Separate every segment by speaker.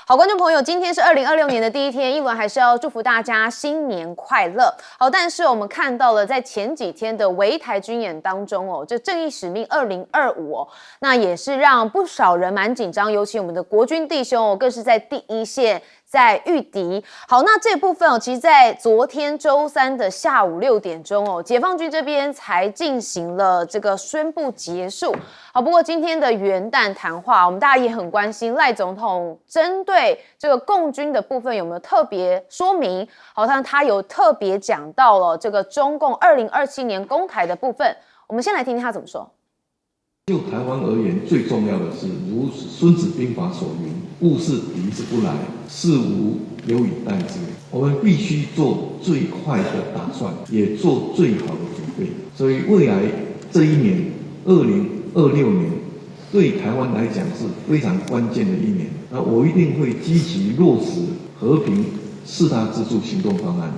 Speaker 1: 好，观众朋友，今天是2026年的第一天，一文还是要祝福大家新年快乐。好，但是我们看到了在前几天的围台军演当中哦，这正义使命2025哦，那也是让不少人蛮紧张，尤其我们的国军弟兄哦，更是在第一线。在御敌。好，那这部分哦，其实在昨天周三的下午6点钟哦，解放军这边才进行了这个宣布结束。好，不过今天的元旦谈话，我们大家也很关心赖总统针对这个共军的部分有没有特别说明？好像他有特别讲到了这个中共2027年攻台的部分。我们先来听听他怎么说。
Speaker 2: 就台湾而言，最重要的是如《孙子兵法》所云：“物是敌之不来，事无有以待之。”我们必须做最快的打算，也做最好的准备。所以未来这一年，2026年，对台湾来讲是非常关键的一年。那我一定会积极落实和平4大支柱行动方案。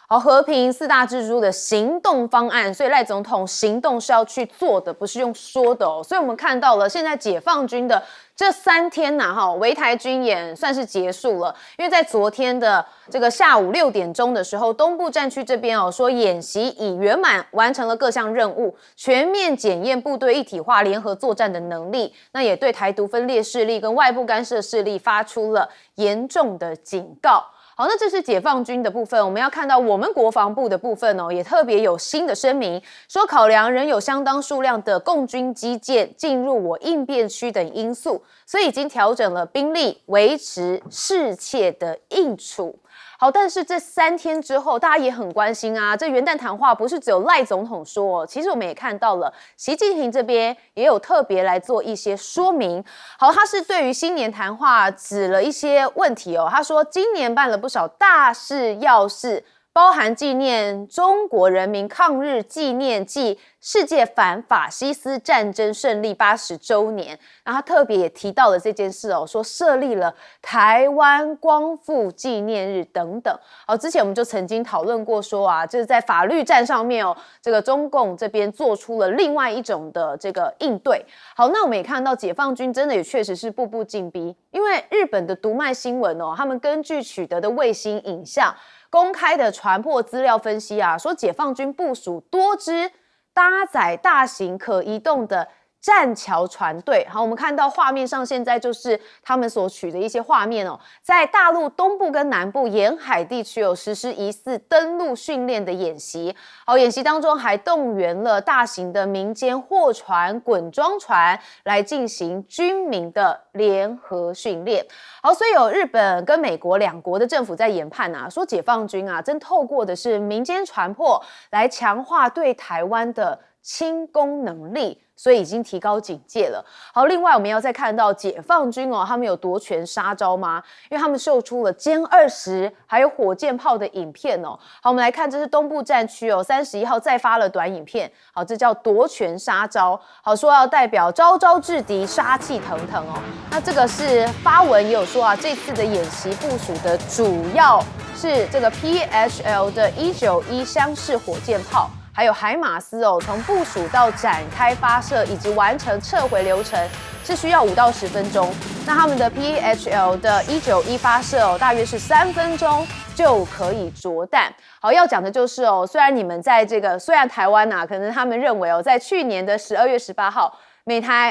Speaker 1: 好，和平4大支柱的行动方案，所以赖总统行动是要去做的，不是用说的哦。所以我们看到了现在解放军的这3天围台军演算是结束了，因为在昨天的这个下午6点钟的时候，东部战区这边说演习已圆满完成了各项任务，全面检验部队一体化联合作战的能力，那也对台独分裂势力跟外部干涉势力发出了严重的警告。好，那这是解放军的部分，我们要看到我们国防部的部分也特别有新的声明，说考量仍有相当数量的共军机舰进入我应变区等因素，所以已经调整了兵力，维持适切的应处。好，但是这3天之后，大家也很关心啊。这元旦谈话不是只有赖总统说其实我们也看到了，习近平这边也有特别来做一些说明。好，他是对于新年谈话指了一些问题他说今年办了不少大事要事，包含纪念中国人民抗日纪念暨世界反法西斯战争胜利80周年，然后他特别也提到了这件事说设立了台湾光复纪念日等等。好，之前我们就曾经讨论过说就是在法律战上面这个中共这边做出了另外一种的这个应对。好，那我们也看到解放军真的也确实是步步进逼，因为日本的读卖新闻他们根据取得的卫星影像公开的传播资料分析说解放军部署多支搭载大型可移动的战桥船队。好，我们看到画面上现在就是他们所取的一些画面在大陆东部跟南部沿海地区实施疑似登陆训练的演习。好，演习当中还动员了大型的民间货船、滚装船来进行军民的联合训练。好，所以有日本跟美国2国的政府在研判说解放军正透过的是民间船舶来强化对台湾的轻攻能力，所以已经提高警戒了。好，另外我们要再看到解放军他们有夺权杀招吗？因为他们秀出了歼20还有火箭炮的影片好，我们来看，这是东部战区31号再发了短影片。好，这叫夺权杀招。好，说要代表招招制敌，杀气腾腾那这个是发文也有说这次的演习部署的主要是这个 PHL 的191厢式火箭炮。还有海马斯从部署到展开发射以及完成撤回流程是需要5到10分钟。那他们的 PHL 的191发射大约是3分钟就可以着弹。好，要讲的就是虽然你们在这个虽然台湾可能他们认为在去年的12月18号。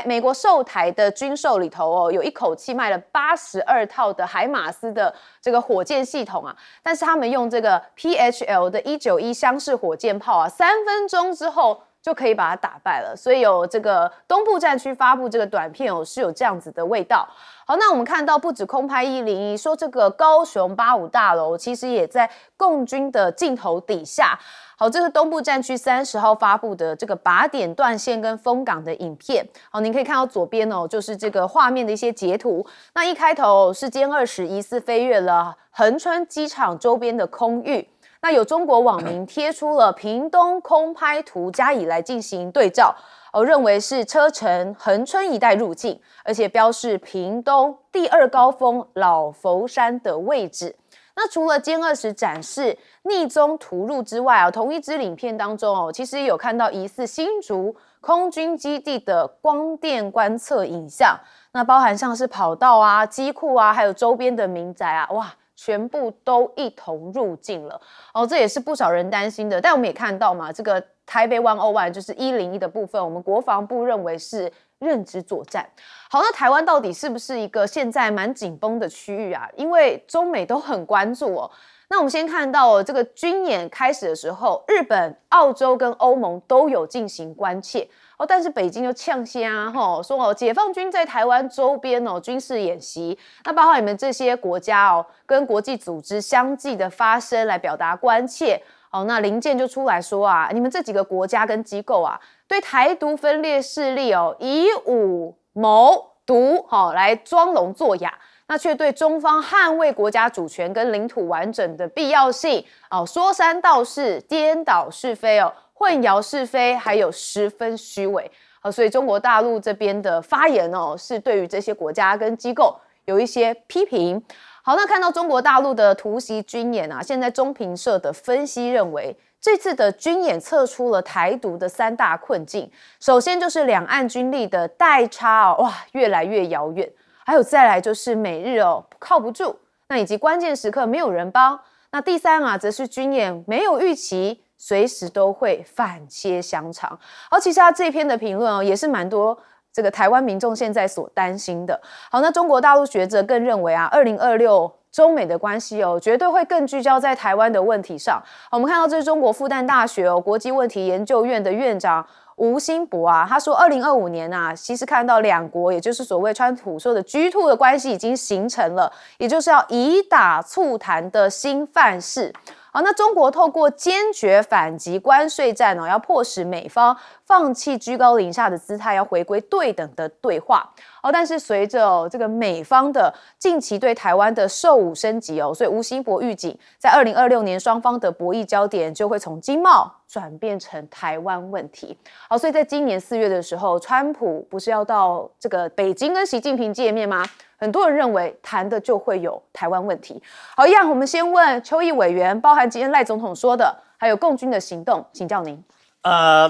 Speaker 1: 美国售台的军售里头有一口气卖了82套的海马斯的这个火箭系统但是他们用这个 PHL 的191厢式火箭炮3分钟之后就可以把它打败了，所以有这个东部战区发布这个短片是有这样子的味道。好，那我们看到不止空拍101，说这个高雄85大楼其实也在共军的镜头底下。好，这是东部战区30号发布的这个靶点断线跟封港的影片。好，您可以看到左边就是这个画面的一些截图。那一开头是歼20疑似飞越了恒春机场周边的空域。那有中国网民贴出了屏东空拍图加以来进行对照，认为是车程恒春一带入境，而且标示屏东第2高峰老佛山的位置。那除了歼20展示逆踪突入之外同一支影片当中其实有看到疑似新竹空军基地的光电观测影像，那包含像是跑道啊、机库啊，还有周边的民宅啊，哇，全部都一同入境了这也是不少人担心的。但我们也看到嘛，这个台北101就是101的部分，我们国防部认为是认知作战。好，那台湾到底是不是一个现在蛮紧绷的区域啊？因为中美都很关注那我们先看到这个军演开始的时候，日本、澳洲跟欧盟都有进行关切但是北京就呛虾说解放军在台湾周边军事演习，那包括你们这些国家跟国际组织相继的发声来表达关切那林健就出来说你们这几个国家跟机构对台独分裂势力以武谋独来装聋作哑，那却对中方捍卫国家主权跟领土完整的必要性说三道四、颠倒是非混淆是非，还有十分虚伪所以中国大陆这边的发言是对于这些国家跟机构有一些批评。好，那看到中国大陆的突袭军演现在中评社的分析认为，这次的军演测出了台独的3大困境。首先就是两岸军力的代差哇越来越遥远，还有再来就是美日靠不住，那以及关键时刻没有人帮。那第三则是军演没有预期，随时都会反切香肠。其实这篇的评论也是蛮多这个台湾民众现在所担心的。好，那中国大陆学者更认为2026中美的关系绝对会更聚焦在台湾的问题上。我们看到这是中国复旦大学国际问题研究院的院长吴兴博他说2025年其实看到两国也就是所谓川普说的 G2 的关系已经形成了，也就是要以打促谈的新范式。好，那中国透过坚决反击关税战要迫使美方放弃居高临下的姿态，要回归对等的对话但是随着这个美方的近期对台湾的售武升级所以吴兴博预警，在2026年双方的博弈焦点就会从经贸转变成台湾问题。好，所以在今年4月的时候，川普不是要到这个北京跟习近平见面吗？很多人认为谈的就会有台湾问题。好，一样我们先问邱毅委员，包含今天赖总统说的，还有共军的行动，请教您。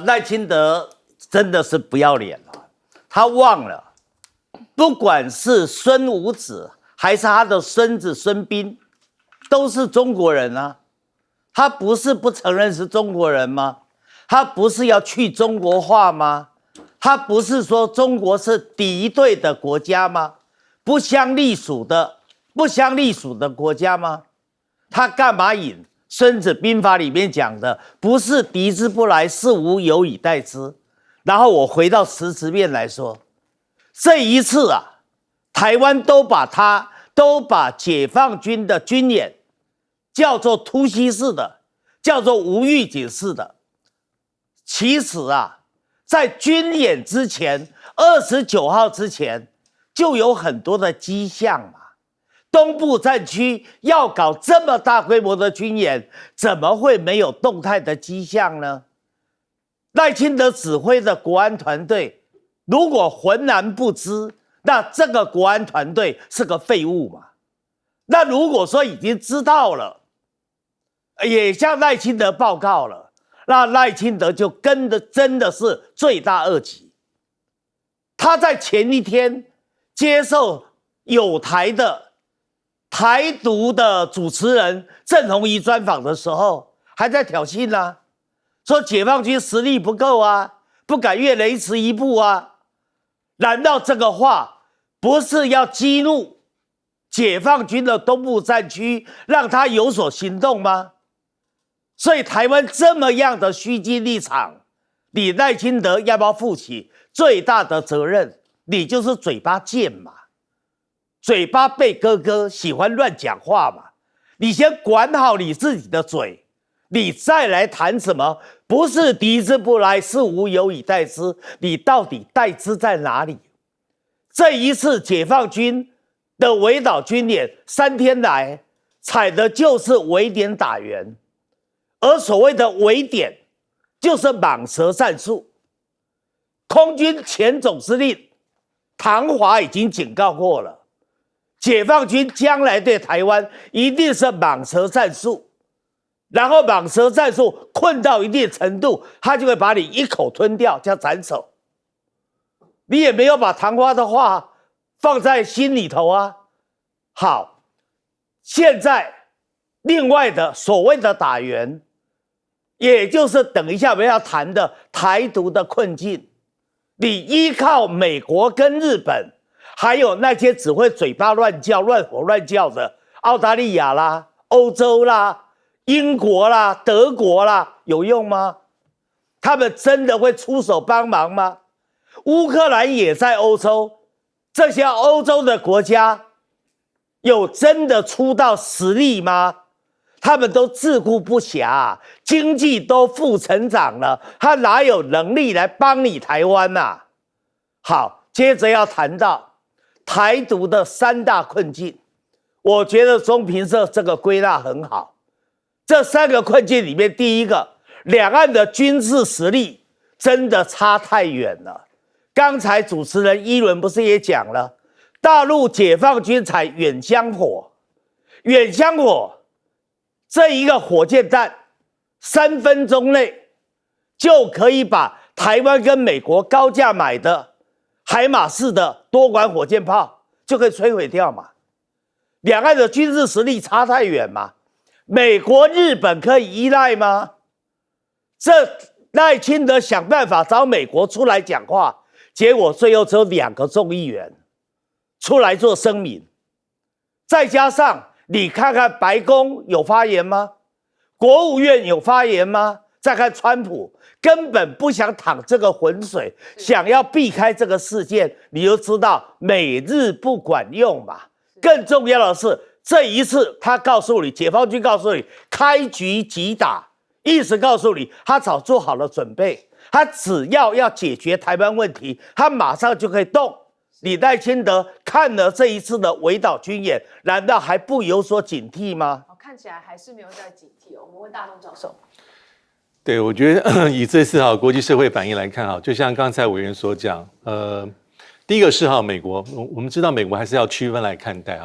Speaker 3: 赖清德真的是不要脸了，他忘了，不管是孙武子还是他的孙子孙膑，都是中国人啊。他不是不承认是中国人吗？他不是要去中国化吗？他不是说中国是敌对的国家吗？不相隶属的国家吗？他干嘛引《孙子兵法》里面讲的不是敌之不来，是吾有以待之？然后我回到实质面来说，这一次台湾都把解放军的军演叫做突袭式的，叫做无预警式的。其实在军演之前，29号之前就有很多的迹象嘛。东部战区要搞这么大规模的军演，怎么会没有动态的迹象呢？赖清德指挥的国安团队如果浑然不知，那这个国安团队是个废物嘛。那如果说已经知道了，也向赖清德报告了，那赖清德就跟的真的是罪大恶极。他在前一天接受友台的台独的主持人郑弘仪专访的时候，还在挑衅说解放军实力不够不敢越雷池一步难道这个话不是要激怒解放军的东部战区，让他有所行动吗？所以台湾这么样的虚惊立场，你赖清德要不要负起最大的责任？你就是嘴巴贱嘛，嘴巴被哥哥喜欢乱讲话嘛。你先管好你自己的嘴，你再来谈什么不是敌之不来，是吾有以待之。你到底待之在哪里？这一次解放军的围岛军演3天来采的就是围点打援，而所谓的围点就是蟒蛇战术。空军前总司令唐华已经警告过了，解放军将来对台湾一定是蟒蛇战术，然后蟒蛇战术困到一定程度，他就会把你一口吞掉，叫斩首。你也没有把谈话的话放在心里头啊。好，现在另外的所谓的打援，也就是等一下我们要谈的台独的困境，你依靠美国跟日本，还有那些只会嘴巴乱叫、乱吼乱叫的澳大利亚啦、欧洲啦、英国啦、德国啦，有用吗？他们真的会出手帮忙吗？乌克兰也在欧洲，这些欧洲的国家有真的出到实力吗？他们都自顾不暇，经济都负成长了，他哪有能力来帮你台湾啊？好，接着要谈到台独的3大困境，我觉得中评社这个归纳很好。这3个困境里面，第一个，两岸的军事实力真的差太远了。刚才主持人一轮不是也讲了，大陆解放军采远香火，远香火这一个火箭弹3分钟内就可以把台湾跟美国高价买的海马式的多管火箭炮就可以摧毁掉嘛。两岸的军事实力差太远嘛，美国、日本可以依赖吗？这赖清德想办法找美国出来讲话，结果最后只有2个众议员出来做声明，再加上你看看白宫有发言吗？国务院有发言吗？再看川普，根本不想淌这个浑水，想要避开这个事件，你就知道美日不管用嘛。更重要的是，这一次他告诉你，解放军告诉你，开局即打，意思告诉你他早做好了准备，他只要解决台湾问题，他马上就可以动。你赖清德看了这一次的围岛军演，难道还不有所警惕吗？
Speaker 1: 看起来还是没有在警惕哦。我们问大东教授。
Speaker 4: 对，我觉得以这次国际社会反应来看就像刚才委员所讲，第一个是美国，我们知道美国还是要区分来看待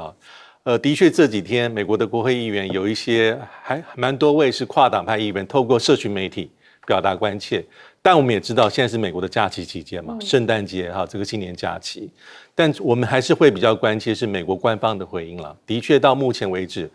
Speaker 4: 的确这几天美国的国会议员有一些还蛮多位是跨党派议员，透过社群媒体表达关切。但我们也知道，现在是美国的假期期间嘛，圣诞节这个新年假期，但我们还是会比较关切是美国官方的回应了。的确，到目前为止，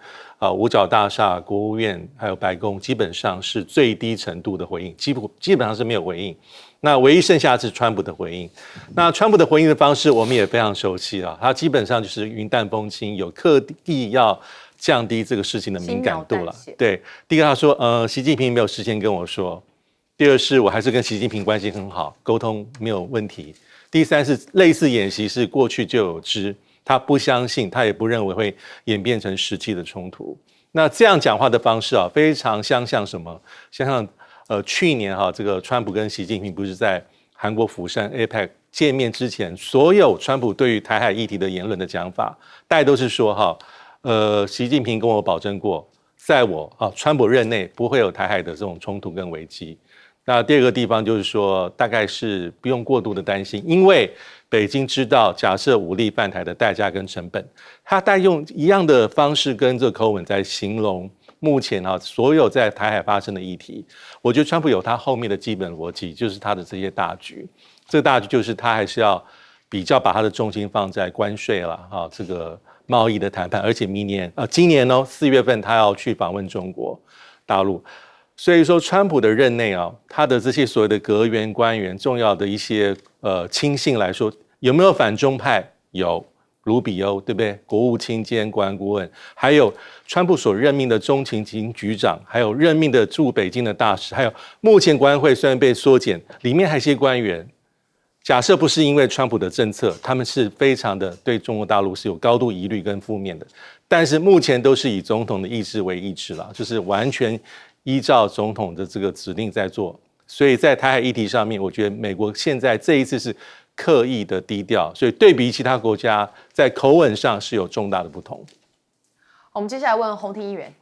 Speaker 4: 五角大厦、国务院还有白宫基本上是最低程度的回应，基本上是没有回应。那唯一剩下是川普的回应。那川普的回应的方式，我们也非常熟悉他基本上就是云淡风轻，有刻意要降低这个事情的敏感度了。对，第一个他说，习近平没有事先跟我说。第二是我还是跟习近平关系很好，沟通没有问题。第三是类似演习是过去就有之，他不相信，他也不认为会演变成实际的冲突。那这样讲话的方式非常像什么？像去年这个川普跟习近平不是在韩国釜山 APEC 见面之前，所有川普对于台海议题的言论的讲法，大家都是说习近平跟我保证过，在我川普任内不会有台海的这种冲突跟危机。那第二个地方就是说，大概是不用过度的担心，因为北京知道假设武力犯台的代价跟成本，他带用一样的方式跟这个口吻在形容目前所有在台海发生的议题。我觉得川普有他后面的基本逻辑，就是他的这些大局。这个大局就是他还是要比较把他的重心放在关税了这个贸易的谈判，而且今年4月份他要去访问中国大陆。所以说，川普的任内他的这些所谓的阁员、官员、重要的一些亲信来说，有没有反中派？有，卢比欧对不对？国务卿兼国安顾问，还有川普所任命的中情局局长，还有任命的驻北京的大使，还有目前国安会虽然被缩减，里面还有一些官员。假设不是因为川普的政策，他们是非常的对中国大陆是有高度疑虑跟负面的，但是目前都是以总统的意志为意志了，就是完全依照总统的这个指令在做。所以在台海议题上面，我觉得美国现在这一次是刻意的低调，所以对比其他国家在口吻上是有重大的不同。
Speaker 1: 我们接下来问洪庭议员。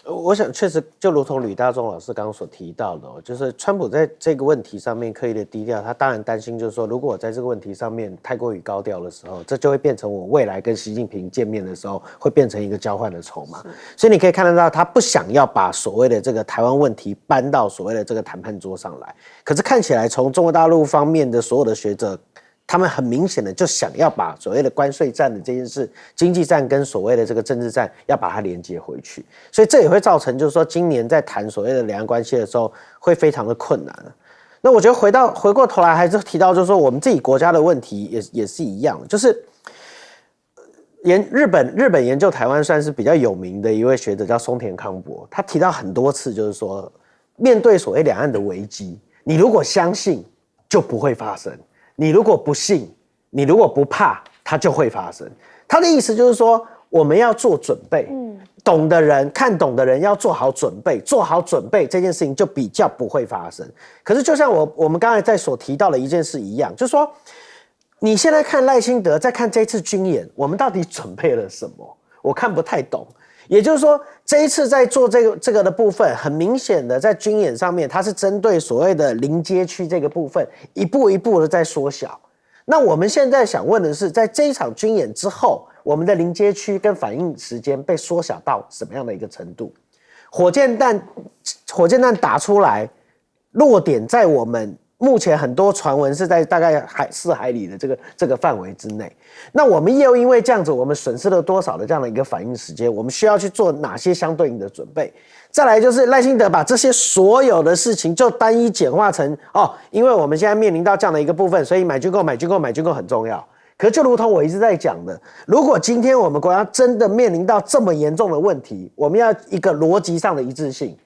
Speaker 5: 我想确实就如同吕大中老师刚刚所提到的，就是川普在这个问题上面刻意的低调，他当然担心就是说，如果我在这个问题上面太过于高调的时候，这就会变成我未来跟习近平见面的时候会变成一个交换的筹码。所以你可以看得到，他不想要把所谓的这个台湾问题搬到所谓的这个谈判桌上来。可是看起来从中国大陆方面的所有的学者，他们很明显的就想要把所谓的关税战的这件事、经济战跟所谓的这个政治战要把它连接回去，所以这也会造成就是说今年在谈所谓的两岸关系的时候会非常的困难。那我觉得回过头来还是提到就是说我们自己国家的问题也是一样，就是日本研究台湾算是比较有名的一位学者叫松田康博，他提到很多次就是说面对所谓两岸的危机，你如果相信就不会发生。你如果不信，你如果不怕，它就会发生。他的意思就是说，我们要做准备，懂的人、看懂的人要做好准备，做好准备这件事情就比较不会发生。可是就像我们刚才在所提到的一件事一样，就是说，你现在看赖清德，再看这次军演，我们到底准备了什么？我看不太懂。也就是说，这一次在做这个的部分，很明显的在军演上面，它是针对所谓的临街区这个部分，一步一步的在缩小。那我们现在想问的是，在这一场军演之后，我们的临街区跟反应时间被缩小到什么样的一个程度？火箭弹打出来，落点在我们目前很多传闻是在大概4海里的这个范围之内。那我们又因为这样子，我们损失了多少的这样的一个反应时间？我们需要去做哪些相对应的准备？再来就是赖清德把这些所有的事情就单一简化成因为我们现在面临到这样的一个部分，所以买军购很重要。可就如同我一直在讲的，如果今天我们国家真的面临到这么严重的问题，我们要一个逻辑上的一致性，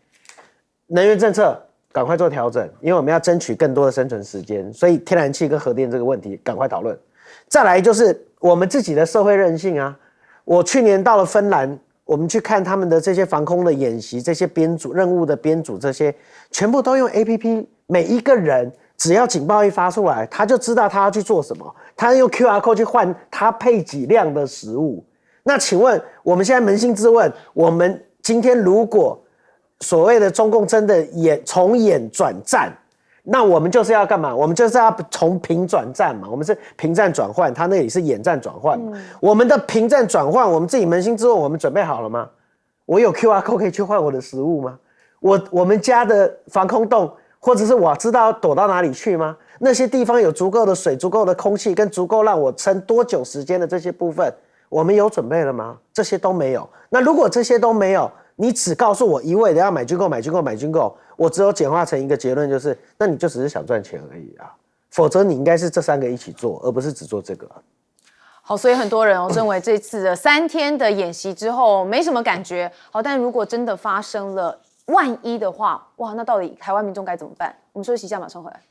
Speaker 5: 能源政策赶快做调整，因为我们要争取更多的生存时间，所以天然气跟核电这个问题赶快讨论。再来就是我们自己的社会韧性啊，我去年到了芬兰，我们去看他们的这些防空的演习，这些编组任务的编组，这些全部都用 APP， 每一个人只要警报一发出来，他就知道他要去做什么，他用 QR code 去换他配给量的食物。那请问我们现在扪心自问，我们今天如果所谓的中共真的从演转战，那我们就是要干嘛？我们就是要从平转战嘛，我们是平战转换，他那里是演战转换嘛。我们的平战转换，我们自己扪心自问，我们准备好了吗？我有 QR code 可以去换我的食物吗？我们家的防空洞，或者是我知道要躲到哪里去吗？那些地方有足够的水、足够的空气，跟足够让我撑多久时间的这些部分，我们有准备了吗？这些都没有。那如果这些都没有，你只告诉我一味的要买军购，我只有简化成一个结论，就是那你就只是想赚钱而已啊，否则你应该是这3个一起做，而不是只做这个。
Speaker 1: 好，所以很多人认为这次的3天的演习之后没什么感觉，好，但如果真的发生了万一的话，哇，那到底台湾民众该怎么办？我们休息一下，马上回来。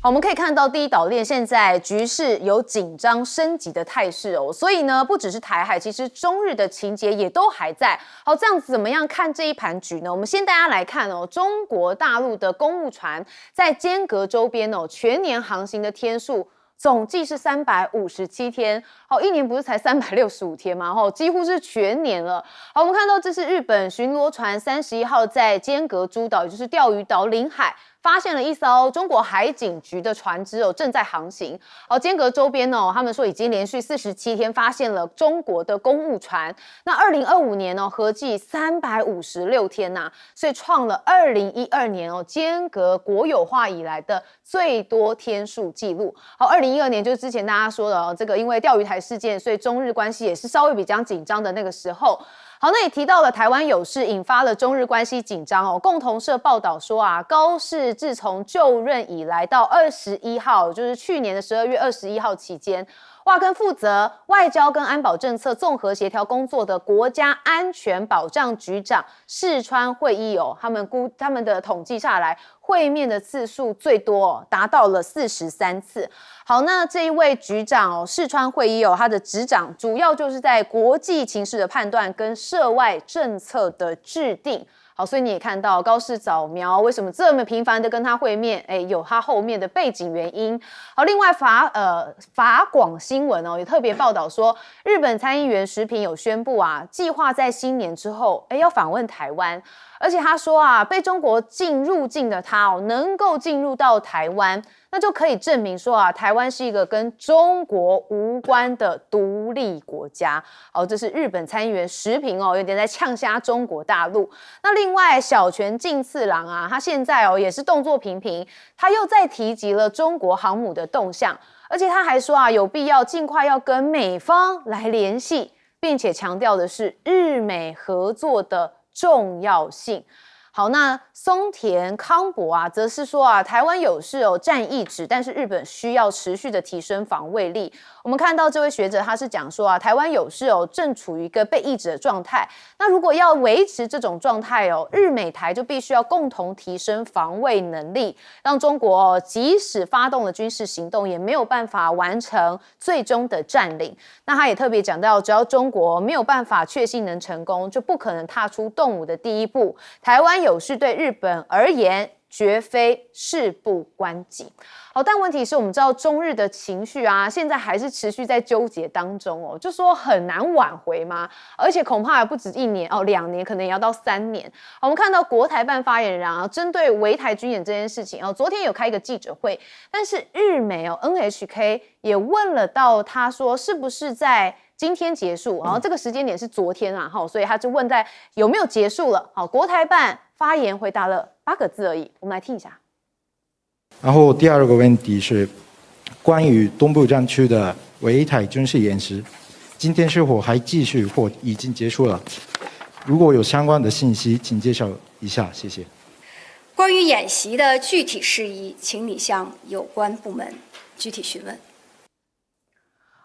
Speaker 1: 好，我们可以看到第一岛链现在局势有紧张升级的态势哦，所以呢，不只是台海，其实中日的情节也都还在。好，这样子怎么样看这一盘局呢？我们先大家来看哦，中国大陆的公务船在尖阁周边哦，全年航行的天数总计是357天，好，一年不是才365天吗？几乎是全年了。好，我们看到这是日本巡逻船31号在尖阁诸岛，也就是钓鱼岛领海，发现了一艘中国海警局的船只哦，正在航行。好，尖阁周边哦，他们说已经连续47天发现了中国的公务船。那2025年哦，合计356天呐，所以创了2012年哦尖阁国有化以来的最多天数记录。好，2012年就是之前大家说的哦，这个因为钓鱼台事件，所以中日关系也是稍微比较紧张的那个时候。好，那也提到了台湾有事，引发了中日关系紧张哦。共同社报道说啊，高市自从就任以来到21号，就是去年的12月21号期间，哇，跟负责外交跟安保政策综合协调工作的国家安全保障局长释川会议哦，他们的统计下来，会面的次数最多哦，达到了43次。好，那这一位局长哦，释川会议哦，他的执掌主要就是在国际情势的判断跟涉外政策的制定。好，好，所以你也看到高市早苗为什么这么频繁的跟他会面，有他后面的背景原因。好，另外法广新闻也特别报道说，日本参议员石平有宣布计划在新年之后，要访问台湾。而且他说被中国入境的他能够进入到台湾，那就可以证明说台湾是一个跟中国无关的独立国家。这是日本参议员石平有点在呛瞎中国大陆。那另外小泉进次郎他现在也是动作频频，他又再提及了中国航母的动向，而且他还说有必要尽快要跟美方来联系，并且强调的是日美合作的重要性。好，那松田康博则是说台湾有事占意志，但是日本需要持续的提升防卫力。我们看到这位学者他是讲说台湾有事正处于一个被抑制的状态。那如果要维持这种状态日美台就必须要共同提升防卫能力，让中国即使发动了军事行动，也没有办法完成最终的占领。那他也特别讲到，只要中国没有办法确信能成功，就不可能踏出动武的第一步。台湾有事对日本而言绝非事不关己。好，但问题是我们知道中日的情绪现在还是持续在纠结当中就说很难挽回吗？而且恐怕还不止1年2年，可能也要到3年。我们看到国台办发言人针对围台军演这件事情昨天有开一个记者会，但是日媒NHK 也问了到他说是不是在今天结束，然后这个时间点是昨天所以他就问在有没有结束了。好，国台办发言回答了8个字而已，我们来听一下。
Speaker 6: 然后第二个问题是关于东部战区的围台军事演习，今天是否还继续或已经结束了？如果有相关的信息，请介绍一下，谢谢。
Speaker 7: 关于演习的具体事宜，请你向有关部门具体询问。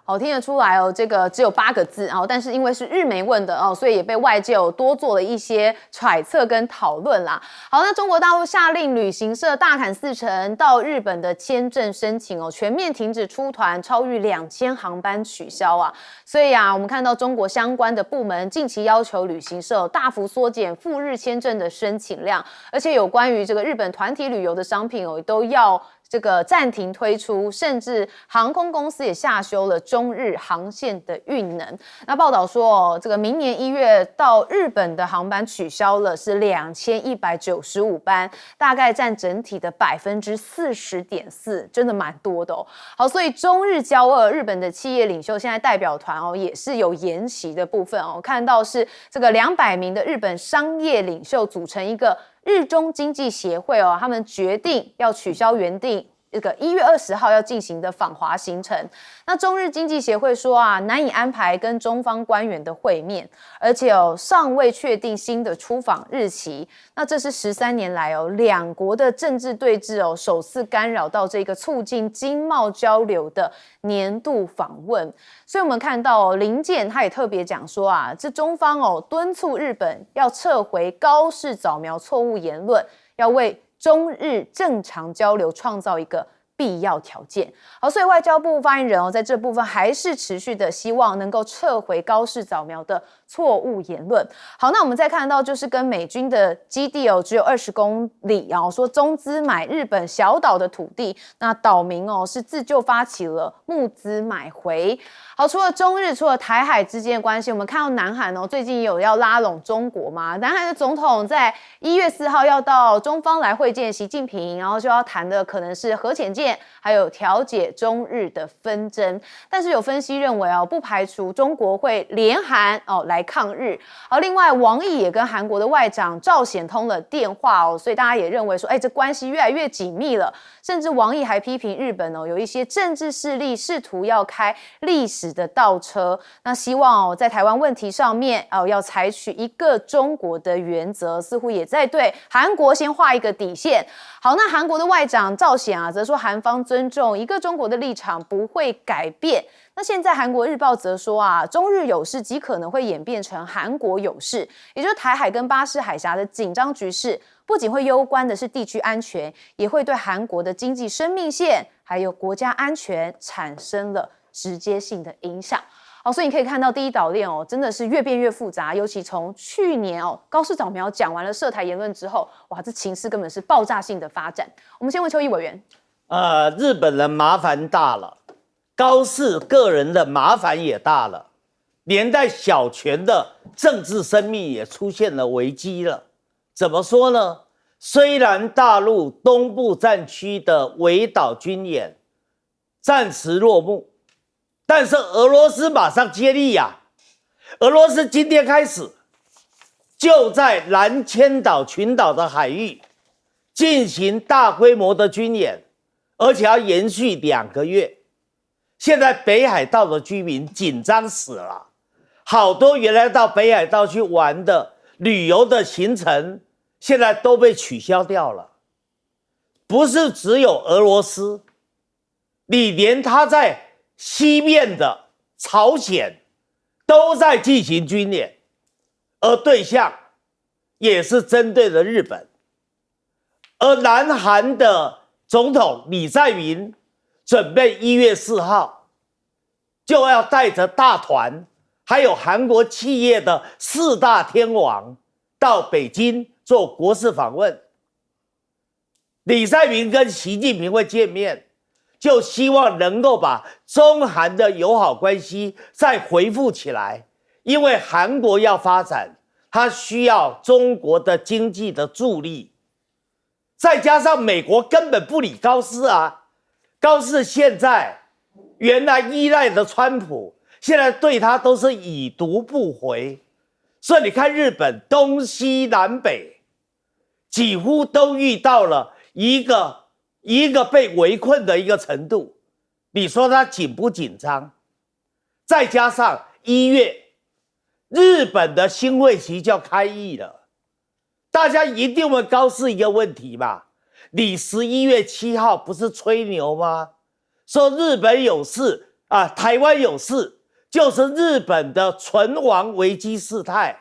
Speaker 1: 好，听得出来这个只有8个字但是因为是日媒问的所以也被外界多做了一些揣测跟讨论啦。好，那中国大陆下令旅行社大砍40%到日本的签证申请全面停止出团，超逾2000航班取消所以我们看到中国相关的部门近期要求旅行社大幅缩减赴日签证的申请量，而且有关于这个日本团体旅游的商品都要这个暂停推出，甚至航空公司也下修了中日航线的运能。那报道说这个明年1月到日本的航班取消了是2195班，大概占整体的40.4%，真的蛮多的好，所以中日交恶，日本的企业领袖现在代表团也是有延期的部分看到是这个200名的日本商业领袖组成一个日中经济协会他们决定要取消原定这个1月20号要进行的访华行程。那中日经济协会说难以安排跟中方官员的会面，而且尚未确定新的出访日期。那这是13年来两国的政治对峙首次干扰到这个促进经贸交流的年度访问。所以我们看到林健他也特别讲说这中方敦促日本要撤回高市早苗错误言论，要为中日正常交流创造一个必要条件。好，所以外交部发言人在这部分还是持续的希望能够撤回高市早苗的错误言论。好，那我们再看到就是跟美军的基地只有20公里，然后说中资买日本小岛的土地，那岛民是自救发起了募资买回。好，除了中日，除了台海之间的关系，我们看到南韩最近有要拉拢中国嘛？南韩的总统在1月4号要到中方来会见习近平，然后就要谈的可能是核潜舰，还有调解中日的纷争。但是有分析认为不排除中国会联韩来抗日。而另外王毅也跟韩国的外长赵显通了电话所以大家也认为说这关系越来越紧密了。甚至王毅还批评日本有一些政治势力试图要开历史的倒车，那希望在台湾问题上面要采取一个中国的原则，似乎也在对韩国先画一个底线。好，那韩国的外长赵显则说韩方尊重一个中国的立场不会改变。那现在韩国日报则说中日有事极可能会演变成韩国有事，也就是台海跟巴士海峡的紧张局势不仅会攸关的是地区安全，也会对韩国的经济生命线还有国家安全产生了直接性的影响。好，所以你可以看到第一岛链哦，真的是越变越复杂，尤其从去年哦，高市早苗讲完了涉台言论之后，哇，这情势根本是爆炸性的发展。我们先问邱毅委员，
Speaker 3: 日本人麻烦大了，高市个人的麻烦也大了，连带小泉的政治生命也出现了危机了。怎么说呢？虽然大陆东部战区的围岛军演暂时落幕，但是俄罗斯马上接力呀。俄罗斯今天开始就在南千岛群岛的海域进行大规模的军演，而且要延续2个月。现在北海道的居民紧张死了，好多原来到北海道去玩的旅游的行程现在都被取消掉了。不是只有俄罗斯，你连他在西面的朝鲜都在进行军演，而对象也是针对的日本。而南韩的总统李在明准备1月4号就要带着大团还有韩国企业的4大天王到北京做国事访问。李在明跟习近平会见面，就希望能够把中韩的友好关系再恢复起来，因为韩国要发展，它需要中国的经济的助力。再加上美国根本不理高市啊，高市现在原来依赖的川普，现在对他都是已读不回。所以你看日本东西南北几乎都遇到了一个被围困的一个程度，你说他紧不紧张？再加上1月日本的新会期就要开议了，大家一定问高市一个问题嘛，你11月7号不是吹牛吗？说日本有事啊，台湾有事，就是日本的存亡危机事态，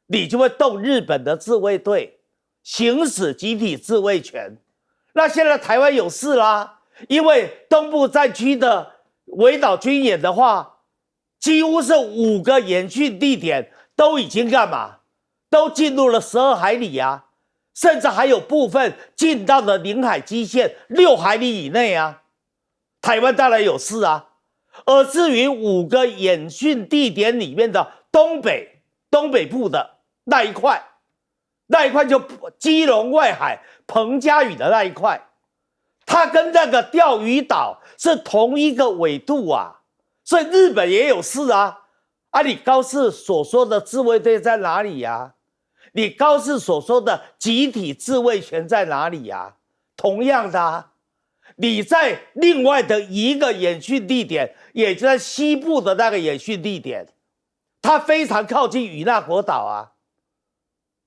Speaker 3: 你就会动日本的自卫队，行使集体自卫权。那现在台湾有事啦，因为东部战区的围岛军演的话，几乎是5个演训地点都已经干嘛？都进入了12海里啊，甚至还有部分进到了领海基线6海里以内啊。台湾当然有事啊。而至于5个演训地点里面的东北部的那一块就基隆外海彭佳屿的那一块，它跟那个钓鱼岛是同一个纬度啊，所以日本也有事啊。你高市所说的自卫队在哪里啊？你高市所说的集体自卫权在哪里啊？同样的啊，你在另外的一个演训地点，也就在西部的那个演训地点，它非常靠近与那国岛啊，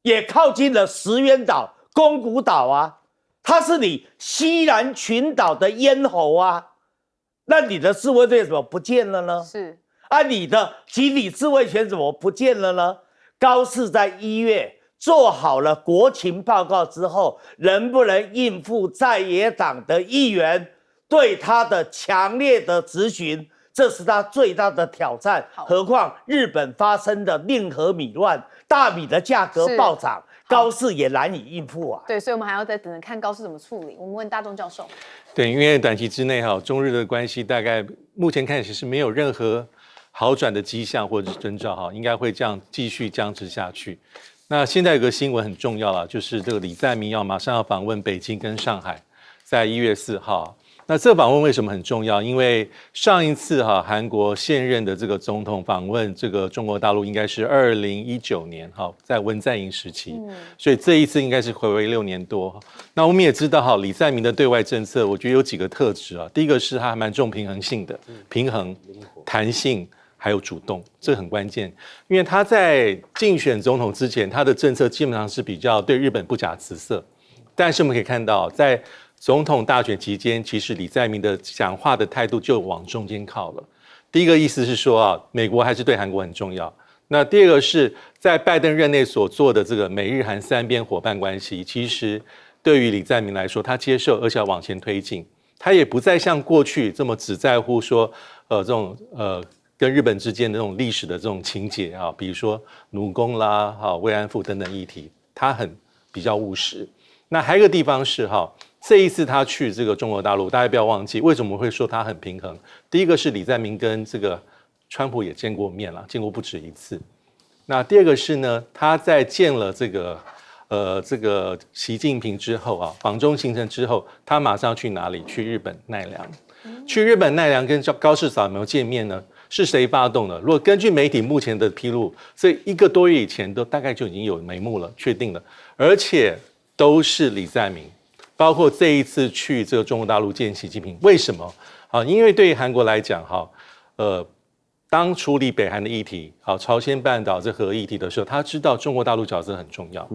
Speaker 3: 也靠近了石垣岛、宫古岛啊，它是你西南群岛的咽喉啊。那你的自卫队怎么不见了呢？
Speaker 1: 是
Speaker 3: 你的集体自卫权怎么不见了呢？高市在1月做好了国情报告之后，能不能应付在野党的议员对他的强烈的质询，这是他最大的挑战。何况日本发生的令和米乱，大米的价格暴涨，高市也难以应付啊。
Speaker 1: 对，所以我们还要再等着看高市怎么处理。我们问大仲教授。
Speaker 4: 对，因为短期之内中日的关系大概目前看起是没有任何好转的迹象或者是征兆应该会这样继续僵持下去。那现在有个新闻很重要了，就是这个李在明马上要访问北京跟上海，在1月4号。那这个访问为什么很重要？因为上一次韩国现任的这个总统访问这个中国大陆应该是2019年在文在寅时期，所以这一次应该是回违6年多。那我们也知道李在明的对外政策，我觉得有几个特质啊。第一个是他还蛮重平衡性的，平衡、弹性。还有主动，这很关键，因为他在竞选总统之前，他的政策基本上是比较对日本不假辞色。但是我们可以看到，在总统大选期间，其实李在明的讲话的态度就往中间靠了。第一个意思是说美国还是对韩国很重要。那第二个是在拜登任内所做的这个美日韩3边伙伴关系，其实对于李在明来说，他接受而且要往前推进，他也不再像过去这么只在乎说这种跟日本之间的这种历史的这种情节啊，比如说奴工啦、慰安妇等等议题，他很比较务实。那还有一个地方是这一次他去这个中国大陆，大家不要忘记，为什么会说他很平衡？第一个是李在明跟这个川普也见过面了，见过不止一次。那第二个是呢，他在见了这个习近平之后访中行程之后，他马上去哪里？去日本奈良。去日本奈良跟高市早苗见面呢？是谁发动的？如果根据媒体目前的披露，这1个多月以前都大概就已经有眉目了，确定了，而且都是李在明，包括这一次去这个中国大陆见习近平，为什么？因为对于韩国来讲，当处理北韩的议题，朝鲜半岛这核议题的时候，他知道中国大陆角色很重要。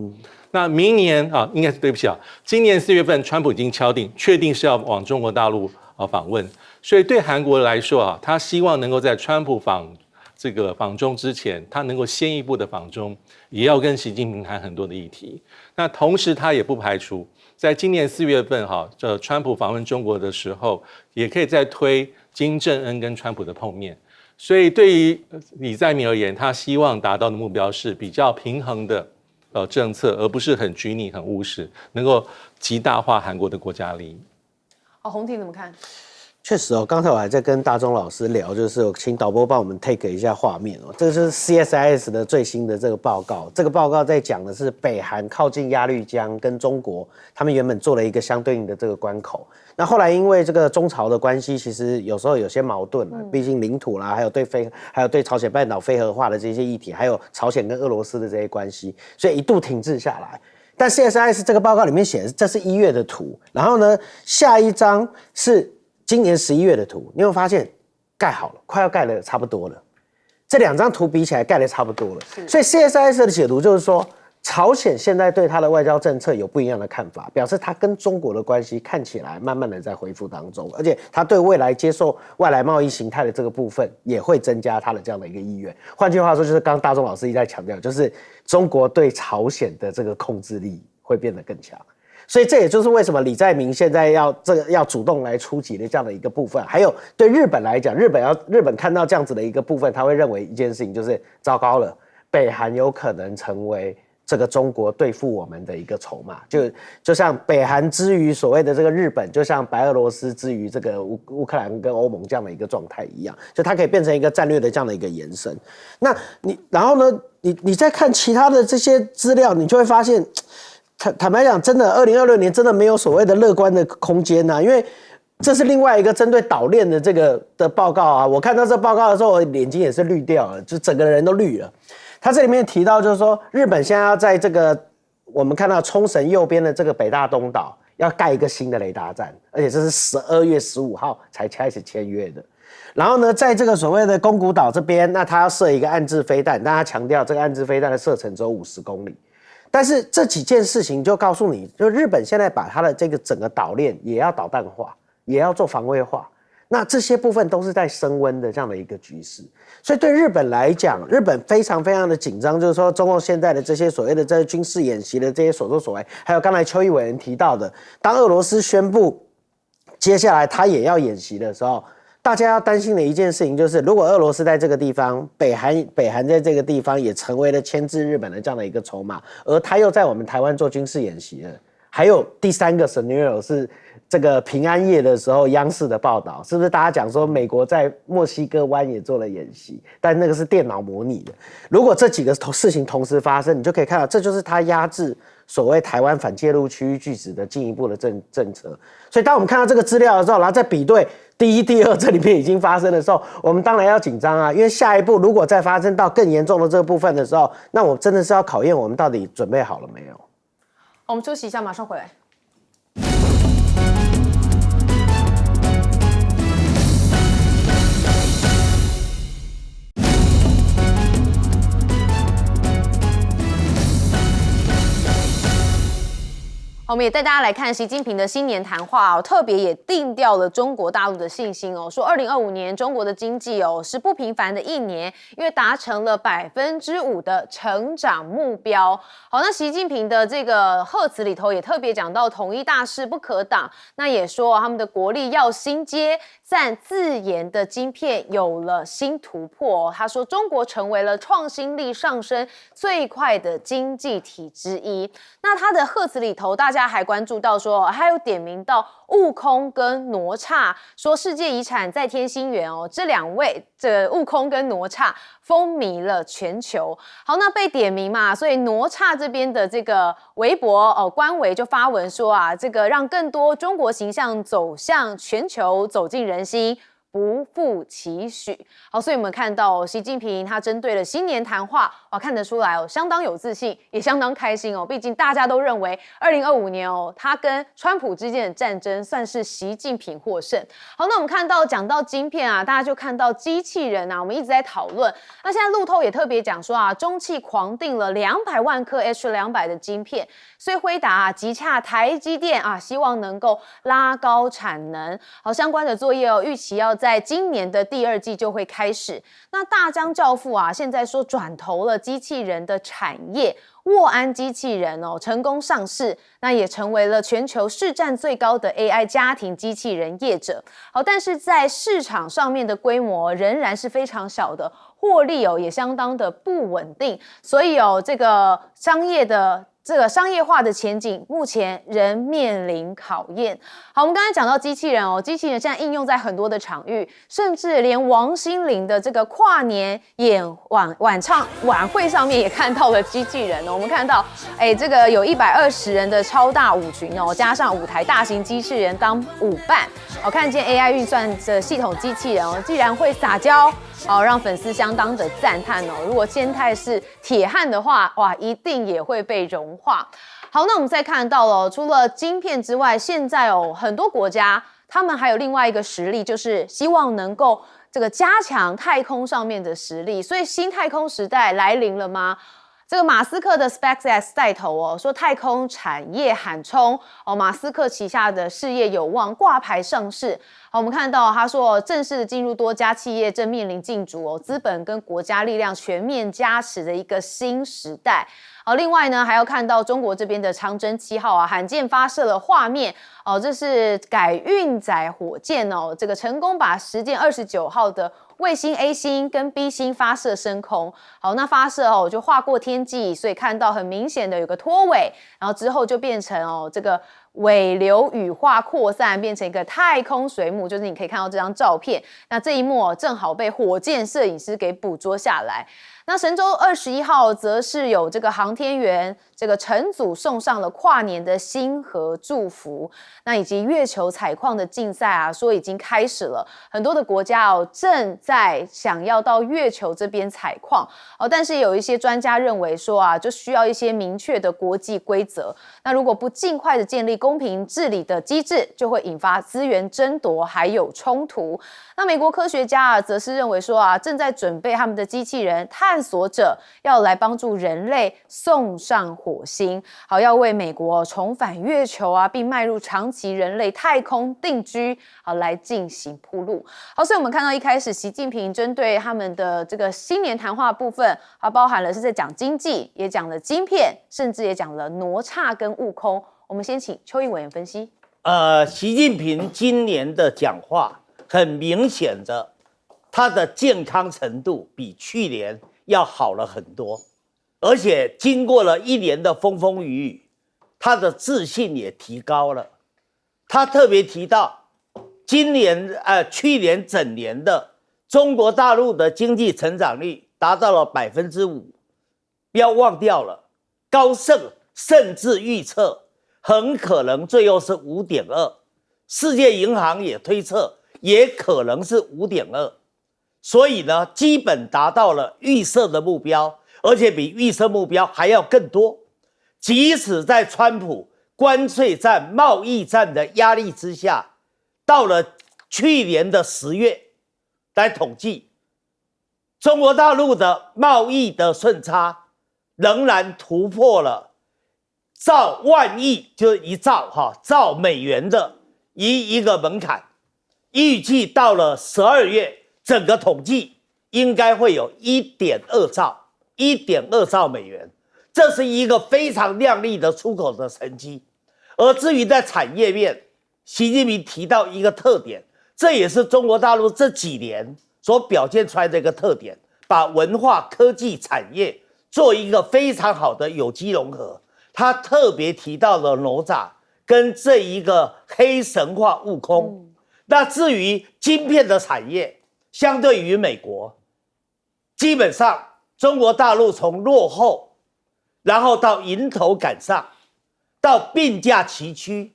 Speaker 4: 那明年应该是对不起今年4月份，川普已经敲定，确定是要往中国大陆访问，所以对韩国来说他希望能够在川普访中之前，他能够先一步的访中，也要跟习近平谈很多的议题。那同时他也不排除在今年4月份川普访问中国的时候，也可以再推金正恩跟川普的碰面。所以对于李在明而言，他希望达到的目标是比较平衡的政策，而不是很拘泥、很务实，能够极大化韩国的国家利益。
Speaker 1: 洪庭怎么看？
Speaker 5: 确实刚才我还在跟大钟老师聊，就是我请导播帮我们 take 一下画面这是 CSIS 的最新的这个报告。这个报告在讲的是北韩靠近鸭绿江跟中国，他们原本做了一个相对应的这个关口。那后来因为这个中朝的关系，其实有时候有些矛盾毕竟领土啦，还有对朝鲜半岛非核化的这些议题，还有朝鲜跟俄罗斯的这些关系，所以一度停滞下来。但 CSIS 这个报告里面写的这是1月的图，然后呢，下一张是今年11月的图，你有没有发现盖好了，快要盖的差不多了？这2张图比起来盖的差不多了，所以 CSIS 的解读就是说，朝鲜现在对他的外交政策有不一样的看法，表示他跟中国的关系看起来慢慢的在恢复当中，而且他对未来接受外来贸易形态的这个部分也会增加他的这样的一个意愿。换句话说，就是刚刚大钟老师一直在强调，就是中国对朝鲜的这个控制力会变得更强。所以这也就是为什么李在明现在要主动来出击的这样的一个部分。还有对日本来讲，日本看到这样子的一个部分，他会认为一件事情就是糟糕了，北韩有可能成为这个中国对付我们的一个筹码，就像北韩之于所谓的这个日本，就像白俄罗斯之于这个乌克兰跟欧盟这样的一个状态一样，就它可以变成一个战略的这样的一个延伸。那然后呢，你再看其他的这些资料，你就会发现。坦白讲，真的2026年真的没有所谓的乐观的空间因为这是另外一个针对岛链的这个的报告我看到这报告的时候，我眼睛也是绿掉了，就整个人都绿了。他这里面提到就是说，日本现在要在这个我们看到冲绳右边的这个北大东岛要盖一个新的雷达站，而且这是12月15号才开始签约的。然后呢，在这个所谓的宫古岛这边，那他要射一个岸置飞弹，但他强调这个岸置飞弹的射程只有50公里。但是这几件事情就告诉你，就日本现在把它的这个整个岛链也要导弹化，也要做防卫化，那这些部分都是在升温的这样的一个局势。所以对日本来讲，日本非常非常的紧张，就是说中共现在的这些所谓的这军事演习的这些所作所为，还有刚才邱毅委员提到的，当俄罗斯宣布接下来他也要演习的时候，大家要担心的一件事情就是，如果俄罗斯在这个地方，北韩在这个地方也成为了牵制日本的这样的一个筹码，而他又在我们台湾做军事演习了。还有第3个 scenario 是这个平安夜的时候，央视的报道，是不是大家讲说美国在墨西哥湾也做了演习，但那个是电脑模拟的。如果这几个事情同时发生，你就可以看到，这就是他压制所谓台湾反介入区域拒止的进一步的政策。所以当我们看到这个资料的时候，然后再比对第1、第2这里面已经发生的时候，我们当然要紧张因为下一步如果再发生到更严重的这个部分的时候，那我真的是要考验我们到底准备好了没有。
Speaker 1: 我们休息一下，马上回来。我们也带大家来看习近平的新年谈话特别也定调了中国大陆的信心说2025年中国的经济是不平凡的一年，因为达成了5%的成长目标。好，那习近平的这个贺词里头也特别讲到统一大势不可挡，那也说他们的国力要新阶，赞自研的晶片有了新突破。他说，中国成为了创新力上升最快的经济体之一。那他的贺词里头，大家还关注到说，还有点名到悟空跟哪吒，说世界遗产在天心园哦，这两位悟空跟哪吒风靡了全球。好，那被点名嘛，所以哪吒这边的这个微博官微就发文说啊，这个让更多中国形象走向全球，走进人心，不负期许。好，所以我们看到习近平他针对了新年谈话，看得出来相当有自信，也相当开心毕竟大家都认为2025年他跟川普之间的战争算是习近平获胜。好，那我们看到讲到晶片大家就看到机器人我们一直在讨论。那现在路透也特别讲说中企狂订了200万颗 H200的晶片，所以辉达急洽台积电希望能够拉高产能。好，相关的作业预期要在今年的第2季就会开始。那大张教父现在说转投了机器人的产业，沃安机器人成功上市，那也成为了全球市占最高的 AI 家庭机器人业者。好，但是在市场上面的规模仍然是非常小的，获利也相当的不稳定，所以这个商业化的前景目前仍面临考验。好，我们刚才讲到机器人机器人现在应用在很多的场域，甚至连王心凌的这个跨年晚会上面也看到了机器人我们看到这个有120人的超大舞群加上5台大型机器人当舞伴。看见 AI 运算的系统机器人既然会撒娇让粉丝相当的赞叹如果千泰是铁汉的话，哇，一定也会被融化。好，那我们再看到了，除了晶片之外，现在很多国家他们还有另外一个实力，就是希望能够这个加强太空上面的实力。所以新太空时代来临了吗？这个马斯克的 SpaceX 带头说太空产业喊冲马斯克旗下的事业有望挂牌上市。好，我们看到他说正式的进入多家企业正面临竞逐资本跟国家力量全面加持的一个新时代。另外呢，还要看到中国这边的长征7号罕见发射了画面这是改运载火箭这个成功把实践29号的卫星 A 星跟 B 星发射升空。好，那发射就划过天际，所以看到很明显的有个拖尾，然后之后就变成这个尾流羽化扩散，变成一个太空水母，就是你可以看到这张照片。那这一幕正好被火箭摄影师给捕捉下来。那神舟21号则是有这个航天员这个乘组送上了跨年的星河祝福。那以及月球采矿的竞赛说已经开始了，很多的国家正在想要到月球这边采矿但是有一些专家认为说就需要一些明确的国际规则。那如果不尽快的建立公平治理的机制，就会引发资源争夺还有冲突。那美国科学家则是认为说正在准备他们的机器人探索者要来帮助人类送上火星。好，要为美国重返月球并迈入长期人类太空定居来进行铺路。好，所以我们看到一开始习近平针对他们的这个新年谈话部分包含了是在讲经济，也讲了晶片，甚至也讲了哪吒跟悟空。我们先请邱毅委员分析。
Speaker 3: 习近平今年的讲话很明显的，他的健康程度比去年要好了很多，而且经过了1年的风风雨雨，他的自信也提高了。他特别提到，去年整年的中国大陆的经济成长率达到了5%，不要忘掉了，高盛甚至预测很可能最后是5.2%，世界银行也推测也可能是5.2%，所以呢，基本达到了预设的目标，而且比预设目标还要更多。即使在川普关税战、贸易战的压力之下，到了去年的10月来统计，中国大陆的贸易的顺差仍然突破了兆万亿，就是兆美元的一个门槛。预计到了12月，整个统计应该会有1.2兆美元，这是一个非常亮丽的出口的成绩。而至于在产业面，习近平提到一个特点，这也是中国大陆这几年所表现出来的一个特点，把文化、科技产业做一个非常好的有机融合。他特别提到了哪吒跟这一个黑神话悟空。那至于晶片的产业，相对于美国，基本上中国大陆从落后，然后到迎头赶上，到并驾齐驱，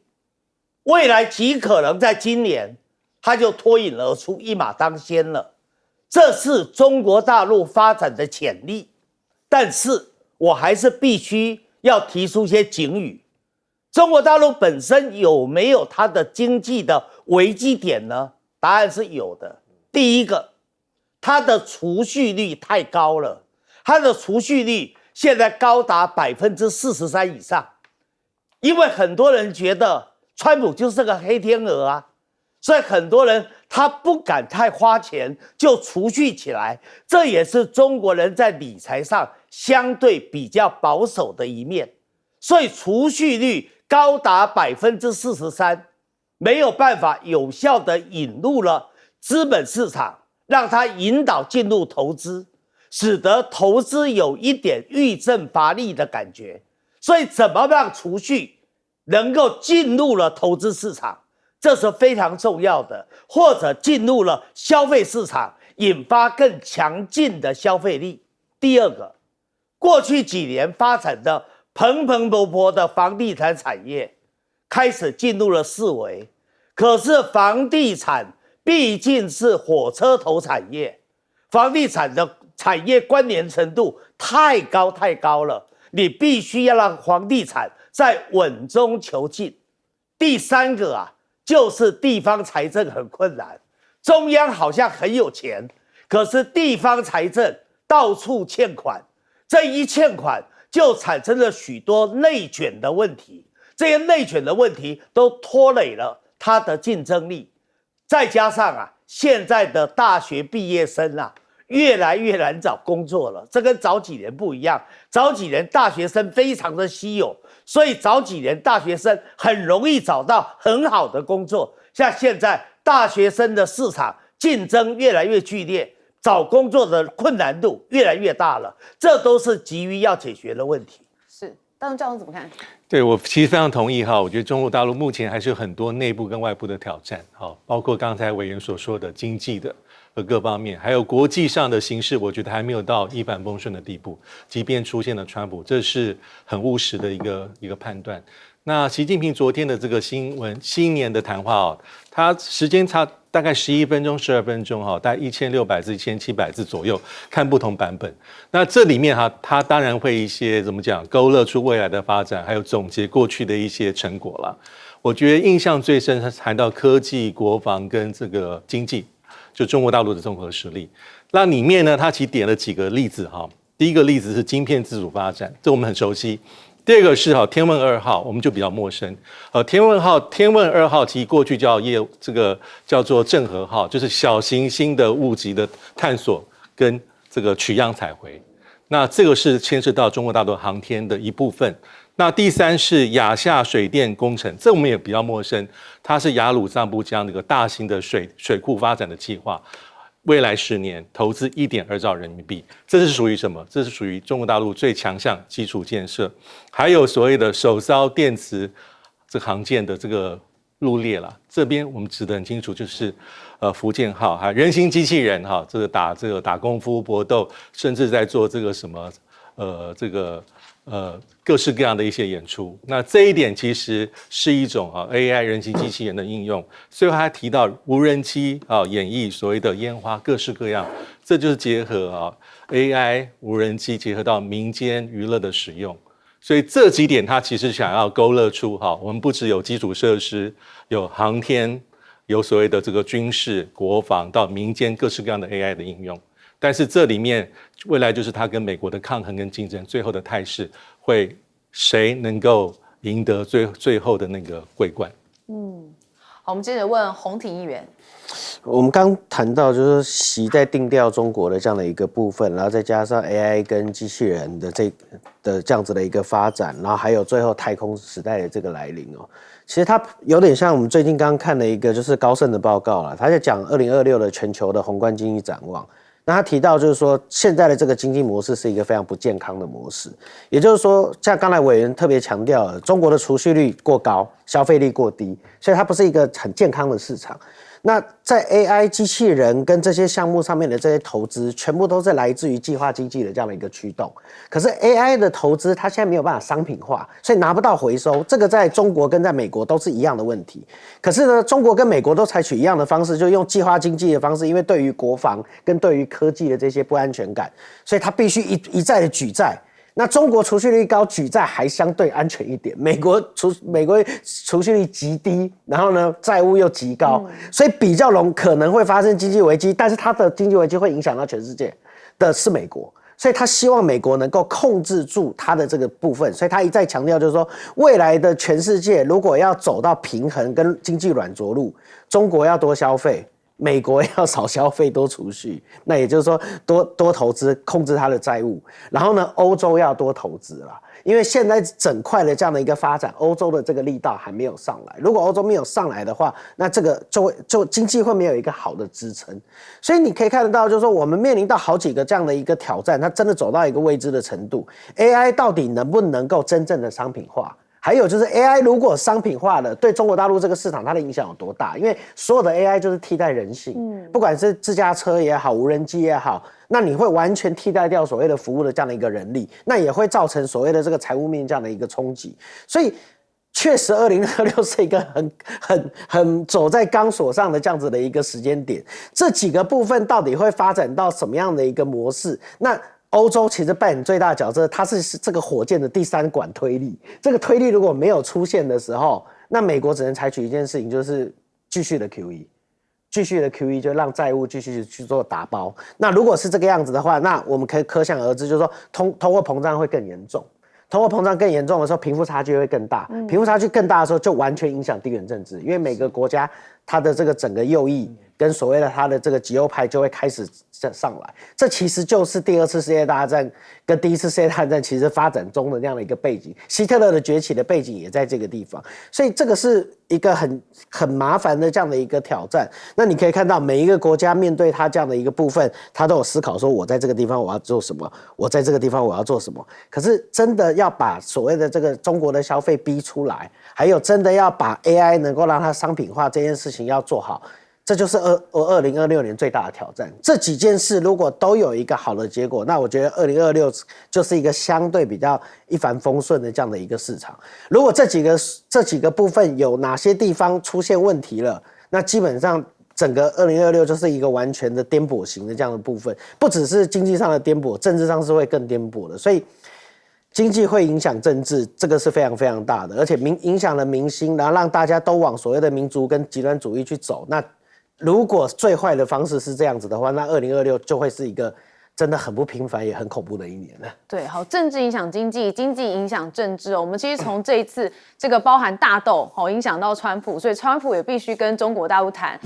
Speaker 3: 未来极可能在今年，它就脱颖而出，一马当先了。这是中国大陆发展的潜力，但是我还是必须要提出一些警语。中国大陆本身有没有它的经济的危机点呢？答案是有的。第一个，它的储蓄率太高了，它的储蓄率现在高达43%以上，因为很多人觉得川普就是个黑天鹅啊，所以很多人他不敢太花钱，就储蓄起来，这也是中国人在理财上相对比较保守的一面，所以储蓄率高达43%，没有办法有效的引入了资本市场，让它引导进入投资，使得投资有一点欲振乏力的感觉。所以怎么让储蓄能够进入了投资市场，这是非常重要的，或者进入了消费市场，引发更强劲的消费力。第二个，过去几年发展的蓬勃勃的房地产产业开始进入了四维，可是房地产毕竟是火车头产业，房地产的产业关联程度太高了，你必须要让房地产在稳中求进。第三个啊，就是地方财政很困难，中央好像很有钱，可是地方财政到处欠款，这一欠款就产生了许多内卷的问题，这些内卷的问题都拖累了它的竞争力。再加上啊，现在的大学毕业生啊，越来越难找工作了，这跟早几年不一样。早几年大学生非常的稀有，所以早几年大学生很容易找到很好的工作。像现在大学生的市场竞争越来越剧烈，找工作的困难度越来越大了，这都是急于要解决的问题。
Speaker 1: 是，大众教授怎么看？
Speaker 4: 对，我其实非常同意哈，我觉得中国大陆目前还是有很多内部跟外部的挑战，哈，包括刚才委员所说的经济的和各方面，还有国际上的形势，我觉得还没有到一帆风顺的地步。即便出现了川普，这是很务实的一个判断。那习近平昨天的这个新年的谈话哦，他时间差大概11分钟、12分钟哈，大概1600字、1700字左右，看不同版本。那这里面他当然会一些怎么讲，勾勒出未来的发展，还有总结过去的一些成果啦。我觉得印象最深，他谈到科技、国防跟这个经济，就中国大陆的综合实力。那里面呢，他其实点了几个例子哈。第一个例子是晶片自主发展，这我们很熟悉。第二个是天问2号，我们就比较陌生。天问2号其实过去这个叫做正和号，就是小行星的物质的探索跟这个取样采回。那这个是牵涉到中国大陆航天的一部分。那第三是亚夏水电工程，这我们也比较陌生，它是雅鲁藏布江这个大型的水库发展的计划。未来10年投资1.2兆人民币，这是属于什么？这是属于中国大陆最强项基础建设，还有所谓的首艘电磁这个航舰的这个入列了。这边我们指得很清楚，就是福建号，还有人形机器人哈，这个打功夫搏斗，甚至在做这个什么各式各样的一些演出。那这一点其实是一种AI 人形机器人的应用。所以他还提到无人机演绎所谓的烟花，各式各样，这就是结合AI 无人机结合到民间娱乐的使用。所以这几点他其实想要勾勒出我们不只有基础设施，有航天，有所谓的这个军事、国防到民间各式各样的 AI 的应用。但是这里面未来就是他跟美国的抗衡跟竞争，最后的态势会谁能够赢得最后的那个桂冠？
Speaker 1: 好，我们接着问洪挺议员。
Speaker 5: 我们刚谈到就是习在定调中国的这样的一个部分，然后再加上 AI 跟机器人的这样子的一个发展，然后还有最后太空时代的这个来临哦。其实它有点像我们最近刚刚看了一个就是高盛的报告啦，他在讲2026的全球的宏观经济展望。那他提到就是说，现在的这个经济模式是一个非常不健康的模式，也就是说，像刚才委员特别强调了，中国的储蓄率过高，消费力过低，所以它不是一个很健康的市场。那在 AI 机器人跟这些项目上面的这些投资，全部都是来自于计划经济的这样的一个驱动。可是 AI 的投资，它现在没有办法商品化，所以拿不到回收。这个在中国跟在美国都是一样的问题。可是呢，中国跟美国都采取一样的方式，就用计划经济的方式，因为对于国防跟对于科技的这些不安全感，所以它必须一再的举债。那中国储蓄率高，举债还相对安全一点。美国储蓄率极低，然后呢债务又极高，所以比较可能会发生经济危机。但是它的经济危机会影响到全世界的是美国，所以他希望美国能够控制住它的这个部分。所以他一再强调，就是说未来的全世界如果要走到平衡跟经济软着陆，中国要多消费，美国要少消费多储蓄，那也就是说多投资，控制它的债务。然后呢，欧洲要多投资啦，因为现在整块的这样的一个发展，欧洲的这个力道还没有上来。如果欧洲没有上来的话，那这个就经济会没有一个好的支撑。所以你可以看得到，就是说我们面临到好几个这样的一个挑战，它真的走到一个未知的程度。AI 到底能不能够真正的商品化？还有就是 AI 如果商品化了，对中国大陆这个市场它的影响有多大？因为所有的 AI 就是替代人性，不管是自驾车也好，无人机也好，那你会完全替代掉所谓的服务的这样的一个人力，那也会造成所谓的这个财务面这样的一个冲击。所以确实2026是一个很走在钢索上的这样子的一个时间点。这几个部分到底会发展到什么样的一个模式？那欧洲其实扮演最大的角色，它是这个火箭的第三管推力。这个推力如果没有出现的时候，那美国只能采取一件事情，就是继续的 QE， 就让债务继续去做打包。那如果是这个样子的话，那我们可以可想而知，就是说通货膨胀会更严重。通货膨胀更严重的时候，贫富差距会更大。贫富差距更大的时候，就完全影响地缘政治，因为每个国家它的这个整个右翼跟所谓的它的这个极右派就会开始上来。这其实就是第二次世界大战跟第一次世界大战其实发展中的那样的一个背景。希特勒的崛起的背景也在这个地方，所以这个是一个很麻烦的这样的一个挑战。那你可以看到每一个国家面对它这样的一个部分，它都有思考说，我在这个地方我要做什么，我在这个地方我要做什么。可是真的要把所谓的这个中国的消费逼出来，还有真的要把 AI 能够让它商品化这件事情要做好，这就是2026年最大的挑战。这几件事如果都有一个好的结果，那我觉得2026就是一个相对比较一帆风顺的这样的一个市场。如果这几个部分有哪些地方出现问题了，那基本上整个2026就是一个完全的颠簸型的这样的部分，不只是经济上的颠簸，政治上是会更颠簸的。所以经济会影响政治，这个是非常非常大的，而且影响了民心，然后让大家都往所谓的民族跟极端主义去走。那如果最坏的方式是这样子的话，那2026就会是一个真的很不平凡也很恐怖的一年了。
Speaker 1: 对，好，政治影响经济，经济影响政治。我们其实从这一次这个包含大豆影响到川普，所以川普也必须跟中国大陆谈。